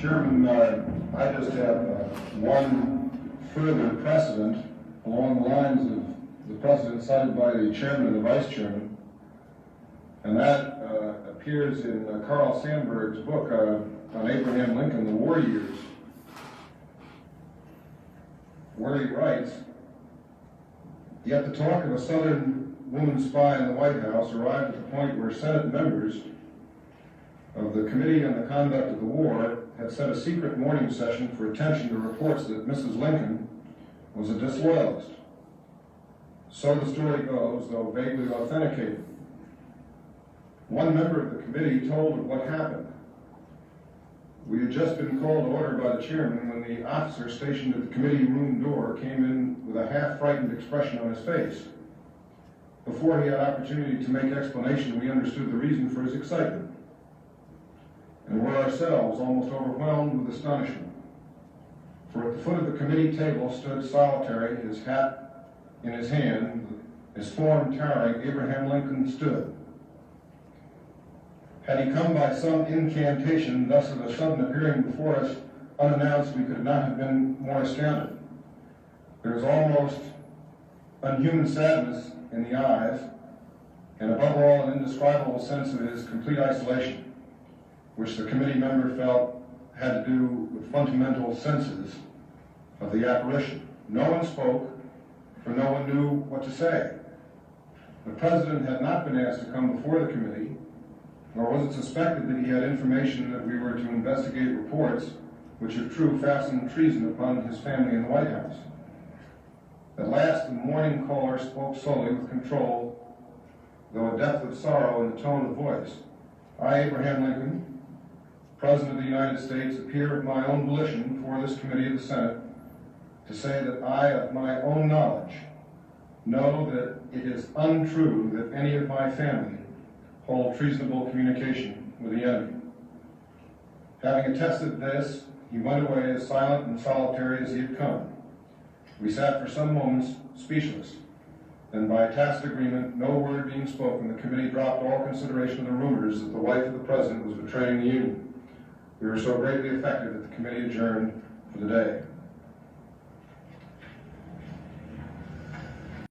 Chairman, I just have one further precedent along the lines of the precedent cited by the chairman and the vice chairman, and that appears in Carl Sandburg's book on Abraham Lincoln, The War Years, where he writes, "Yet the talk of a Southern woman spy in the White House arrived at the point where Senate members of the Committee on the Conduct of the War had set a secret morning session for attention to reports that Mrs. Lincoln was a disloyalist. So the story goes, though vaguely authenticated. One member of the committee told of what happened. We had just been called to order by the chairman when the officer stationed at the committee room door came in with a half-frightened expression on his face. Before he had opportunity to make explanation, we understood the reason for his excitement, and were ourselves almost overwhelmed with astonishment. For at the foot of the committee table stood solitary, his hat in his hand, his form towering, Abraham Lincoln stood. Had he come by some incantation, thus of a sudden appearing before us unannounced, we could not have been more astounded. There was almost unhuman sadness in the eyes, and above all an indescribable sense of his complete isolation, which the committee member felt had to do with fundamental senses of the apparition. No one spoke, for no one knew what to say. The president had not been asked to come before the committee, nor was it suspected that he had information that we were to investigate reports which, if true, fastened treason upon his family in the White House. At last, the morning caller spoke slowly with control, though a depth of sorrow in the tone of voice. I, Abraham Lincoln, President of the United States, appear of my own volition before this committee of the Senate to say that I, of my own knowledge, know that it is untrue that any of my family hold treasonable communication with the enemy. Having attested this, he went away as silent and solitary as he had come. We sat for some moments speechless. Then by tacit agreement, no word being spoken, the committee dropped all consideration of the rumors that the wife of the president was betraying the Union. We were so greatly affected that the committee adjourned for the day.